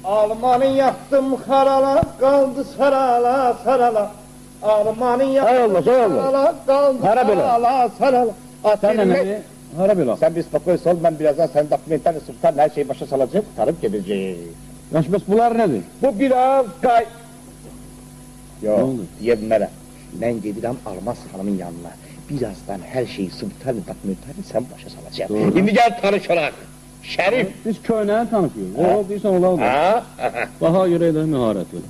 Almanı yaptım harala, kaldı sarala sarala. Almanı yaptım harala, kaldı sarala sarala. Sen ne? Hara böyle. Sen bir spokoj ol, ben birazdan senin dokumentarını sultan her şeyi başa salacağım, kurtarıp geleceğim. Yaşmaz bunlar nedir? Bu biraz Yok, oldu? diyemem. Ben gedirəm Almaz hanımın yanına. Birazdan her şeyi sultan dokumentarını sen başa salacağım. Doğru. Şimdi gel tanışarak. Şerif. Biz köyünə tanışıyoruz. O deyirsən ola olur. Ha? Baha görə elə müharət yok.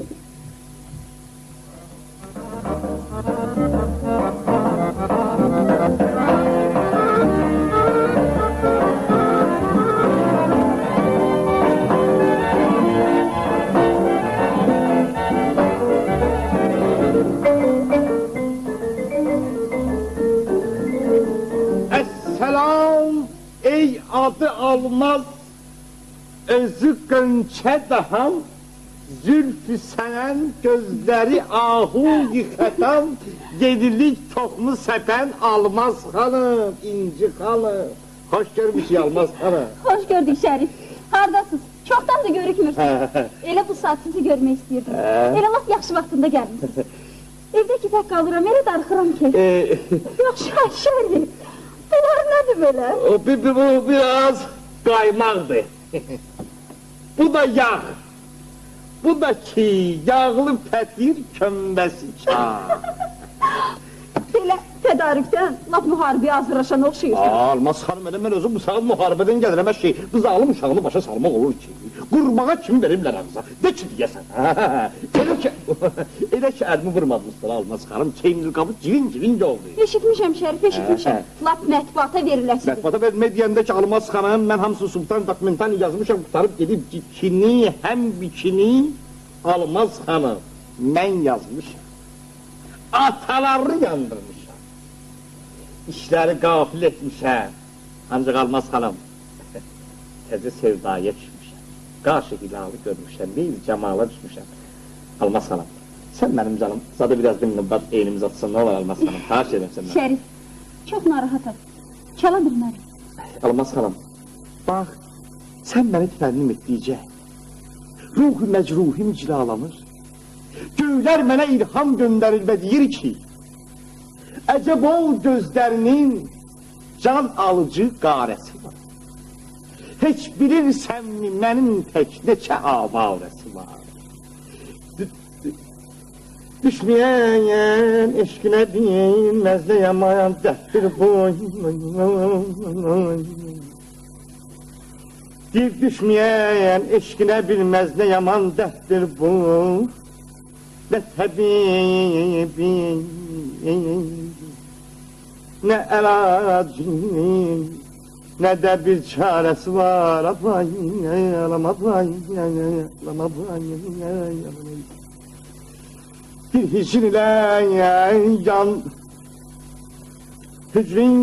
Esselam ey adı Almaz, özü gönçe daham, zülfü senen, gözleri ahu yıkatan, yedilik tohmu sepen Almaz hanım, inci hanım. Hoş görmüş Almaz hanım. Hoş gördük Şerif. Hardasınız? Çoktandır görükmürsünüz. Elə bu saat sizi görmək istəyirdim. Elə laf yaxşı vaxtında gəlmişsiniz. Evdə ki tək qalıram, elə darıxıram ki. Yox Şerif, bunlar nədir belə? Bu biraz qaymaqdır. Bu da yağ. Bu da ki, yağlı pətir kömbəsi çağ. Belə tədarükdən laf müharibəyə hazırlaşan oxşayırsınız. Almaz xanım, elə mən özüm bu saat müharibədən gəlirəm, hər şey, bu zalım uşağını başa salmaq olur ki, qurmağa kim verirlər ağza, de ki deyəsən. Elə ki, əlimi vurmadmışdır Almaz xanım, çeynil qabı civin oldu. Eşitmişəm Şerif, eşitmişəm. Laf mətbuata veriləsidir. Mətbuata vermək deyəndə ki, Almaz xanım, mən hamısı sultan dokumentarını yazmışam, qutarıb gedib dikini, həm bikini, Almaz xanım, mən yazmışam. Atalarını yandırmışam. İşləri qafil etmişəm. Ancaq Almaz xanım, təzə sevdaya düşmüşəm. Qarşı hilalı görmüşəm, bir cəmala düşmüşəm. Almaz xanım, sən mənim canım, zadı biraz dinlə, eynimiz atsın, nə olar Almaz xanım, xahiş edirəm sən mənim. Şerif, çox narahatım. Çala bilmərik. Almaz xanım, bax, sən məni təfənnim etdikcə, ruhu məcruhim cilalanır. Göylər mənə ilham göndərir və deyir ki, əcəb o gözlərinin can alıcı qarəsi var. Heç bilirsənmi mənim tək neçə avarəsi var. Düşməyən eşqinə dinməz də yamayan dəftir boy. Dil düşməyən eşqinə bilməz nə yaman dəftir boy. Nə təbibi, nə əlacı, nə də bir çarəsi var. Bir hicr ilə yan, hicrin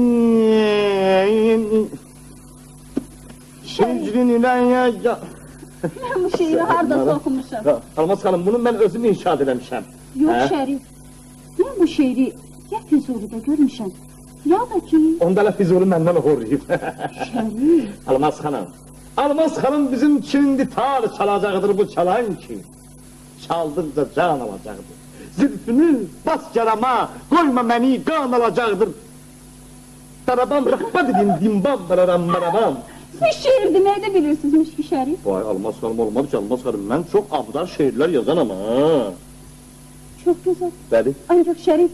ilə yan. Mən bu şeiri harada oxumuşam. Almaz xanım, bunu mən özüm inşaat eləmişəm. Yox Şerif, mən bu şeiri ya Füzuli'də görmüşəm, ya da ki... Onda Füzuli məndən oxuruyub. Şerif... Almaz xanım bizim kimindi tar çalacaqdır bu çalan ki. Çaldıqca can alacaqdır. Zülfünü bas yarama, koyma məni qan alacaqdır. Darabam rıxba dedin, dimbam barabam. Siz şeir deməkdə bilirsinizmiş ki Şerif. Vay Almaz xanım, olmadı ki Almaz xanım, mən çox abdar şeirlər yazanam ha. Çox gözəl. Bəli. Ancaq Şerif,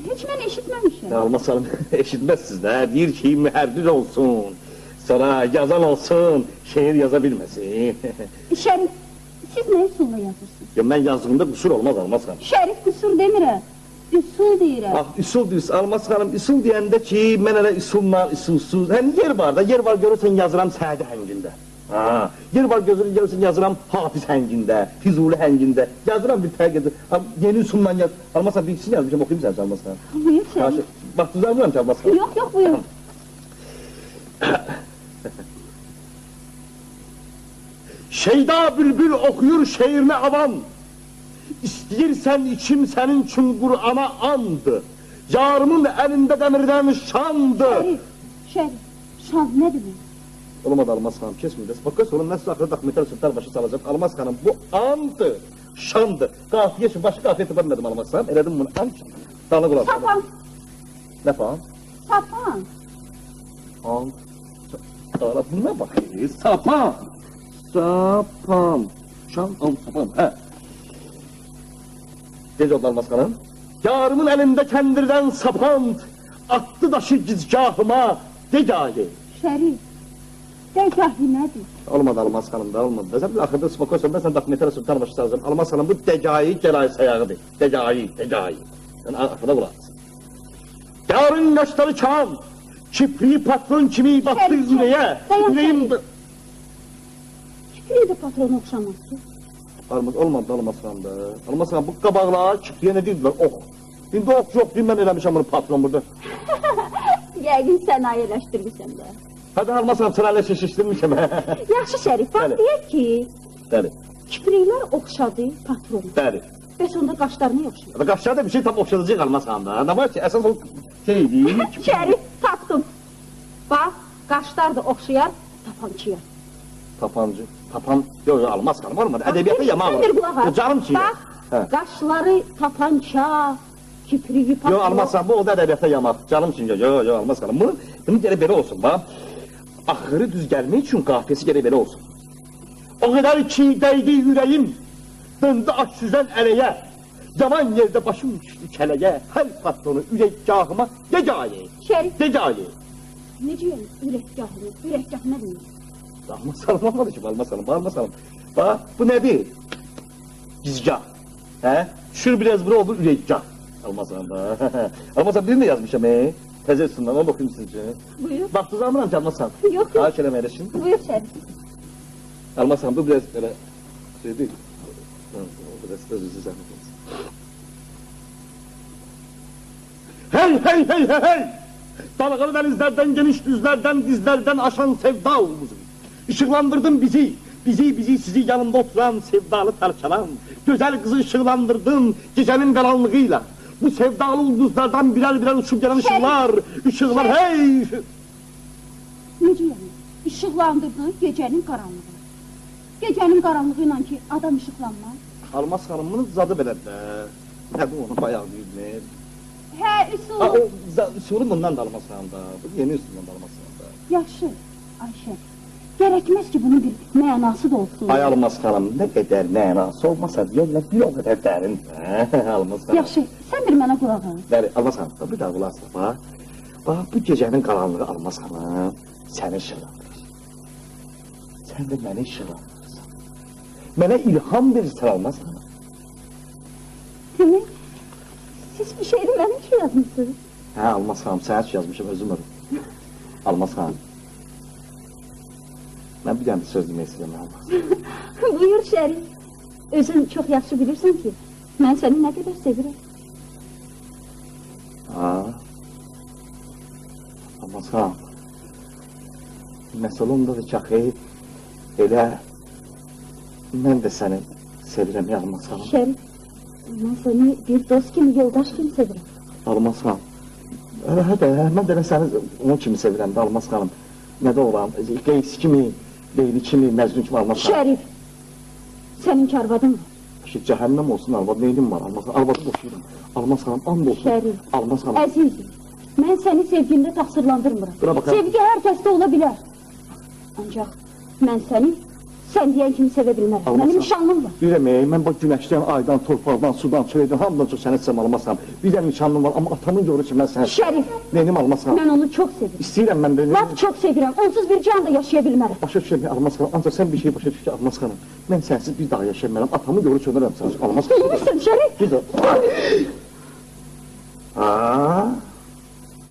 Heç mən eşitməmişəm. Almaz xanım, eşitməzsiniz də, deyir ki, mühərrir olsun, sonra yazan olsun, şeir yaza bilməsin. Şərif, siz nə üsulla yazırsınız? Ya, mən yazdığımda qüsur olmaz Almaz xanım. Şərif qüsur demirəm, üsul deyirəm. Ah, üsul deyirsin, Almaz xanım, üsul deyəndə ki, mən elə üsulla, üsulsuz, həm yer var da, yer var görürsən yazıram Sədi həngində. Ha, yer var görürsən yazıram Hafiz həngində, Füzuli həngində, yazıram bir təqədir, yeni üsulla yaz. Almaz xanım, bir ikisini yazmışam, oxuyayım sən Almaz xanım. Buyur Şərif. Bax, düzəlmirəm ki, Almaz xanım. Yox, yox, buyur. Şeyda bülbül oxuyur şeirini avan, İstəyirsən içim sənin üçün Qur'ana andı, yarımın əlində dəmirdən şandı. Şərif, şan nə demək? Olmadı Almaz xanım, kesməyəcəz. Bax, sonra mən sizə axırda dokumental sözlər başa salacaq. Almaz xanım, bu andı, şandı. Qafiyə üçün başqa qafiyə tapa bilmədim Almaz xanım. Elədim bunu, and. Dağla qulaq. Sapan. Nə falan? Sapan. And. Dağla, buna baxıyız. Sapan. Sapan. Şan, and, sapan, hə. Gec oldu Almaz xanım. Yarımın əlində kəndirdən sapand, attı daşı gizgahıma, degayi. Şərif, degahı nədir? Olmadı Almaz xanım da, olmadı. Sən bir axırda spokoysan, mən sən dokumentara sultan başı salacağım. Almaz xanım, bu degayi gəlayi sayağıdır. Degayi, degayi. Sən axırda qulaqsın. Yarın qaşları çan, kipriyi patron kimi battı ürəyə. Ürəyim... Kipriyi də patrona oxşamaz ki. Olmadı Almaz xanım da. Almaz xanım, bu qabaqlar kipriyə nə deyirdilər? Ox. İndi ox yox, deyim mən eləmişəm bunu patron burada. Yəqin sənayeləşdirmişəm də. Hadi Almaz xanım, sırayla şişişdirmişəm. Yaxşı Şərif, bax deyək ki, Bəli, kipriklər oxşadı patronu. bəli. Bəs onda qaşlarını oxşadı. Qaşlarda bir şey tam oxşadacaq Almaz xanım da. Nə var ki, əsas o şeydir. Şərif, tapdım. Bax, qaşlar da oxşayar tapançıya. Tapancı, tapan, yox, Almaz xanım, olmadı. Ədəbiyyata yamaq Sən bir qulaq as. Canım ki. Bax, qaşları tapança, kipriyi patron. Yox, Almaz xanım, bu o da ədəbiyyata yamaq. Canım ki, yox, Almaz xanım. Bunun gələ belə olsun, bax. Axırı düz gəlmək üçün qafiyəsi gələ belə olsun. O qədər ki, dəydi ürəyim, döndü aç süzən ələyə. Yaman yerdə başım düşdü kələyə, hər patronu ürəkgahıma degayi. Şərif, Degayi. necə yəni ürəkgahını, ürəkgah nə demək? Almaz xanım, olmadı ki, Almaz xanım, Almaz xanım. Bax, bu nədir? Gizgah. Hə? Düşür biraz bura olur ürəkgah. Almaz xanım da. Almaz xanım, birini də yazmışam, təzə üstündən, onu oxuyum sizcə. Buyur. Vaxtınızı almıram ki, Almaz xanım. Yox, yox. Xahiş eləmə eləşin. Buyur Şərif. Almaz xanım, bu biraz belə şey deyil. Biraz özünüzü zəhmət olsun. Hey, hey, hey, hey, hey! Dalgalı denizlerden, geniş düzlerden, dizlerden aşan sevda olmuzu. Işıklandırdın bizi, bizi sizi yanında oturan sevdalı parçalan. Güzel kızı ışıklandırdın gecenin karanlığıyla. Bu sevdalı ulduzlardan birer birer uçup gelen ışıklar, ışıklar hey! Necə yəni? İşıqlandırdı gecənin qaranlığı. Gecənin qaranlığı ilə ki, adam işıqlanmaz. Almaz xanımın zadı belədir də. Nə bu onu bayağı deyilmir. Hə, üsul. Ha, o üsulü bundan da Almaz xanım da. Bu yeni üsulundan da Almaz xanım da. Yaxşı, Ayşə. Gərəkməz ki, bunun bir mənası da olsun. Ay Almaz xanım, nə qədər mənası olmasa deyirlər, bir o qədər dərin. Almaz xanım. Yaxşı, sən bir mənə qulaq al. Bəli, Almaz xanım, bir daha qulaq asla, bax. Bax, bu gecənin qaranlığı Almaz xanım səni işıqlandırır. Sən də məni işıqlandırırsan. Mənə ilham verirsən Almaz xanım. Demək, siz bir şeyi mənim üçün yazmışsınız. Hə, Almaz xanım, sənə üçün yazmışım, özüm öyrüm. Almaz xanım. Mən bir dənə söz demək istəyirəm, Almaz. Buyur Şərif. Özün çox yaxşı bilirsən ki, mən səni nə qədər sevirəm. Ha. Almaz xanım. Məsələ ondadır ki, axı, elə mən də səni sevirəm, Almaz xanım. Şərif, mən səni bir dost kimi, yoldaş kimi sevirəm. Almaz xanım. Hə də, mən də səni onun kimi sevirəm də, Almaz xanım. Nədə olam, Qeysi kimi, Leyli kimi, Məcnun kimi, Almaz xanım. Şərif, sənin karvadın var. Cəhənnəm olsun, Almaz, neylim var, Almaz xanım. Almazı boşuyuram. Almaz xanım, and olsun. Şərif, Almaz xanım. əzizim, mən səni sevgimdə təqsirlandırmıram. Bura baxın. Sevgi hər kəsdə ola bilər. Ancaq mən səni Sən deyən kimi sevə bilmərəm. Almaz Mənim xanım. nişanlım var. Bir də mən bu günəşdən, aydan, torpaqdan, sudan, çörəkdən, hamıdan çox səni sevəm Almaz xanım. Bir də nişanlım var, amma atamın görür ki, mən səni... Şərif, Mənim Almaz xanım. mən onu çox sevirəm. İstəyirəm mən də... Laf çox sevirəm, onsuz bir can da yaşaya bilmərəm. Başa düşürəm, Almaz xanım, ancaq sən bir şey başa düşür ki, Almaz xanım, mən sənsiz bir daha yaşaya bilmərəm, atamı görür çönərəm sənsiz, Almaz xanım. Bilmirsən Şərif? Bir də...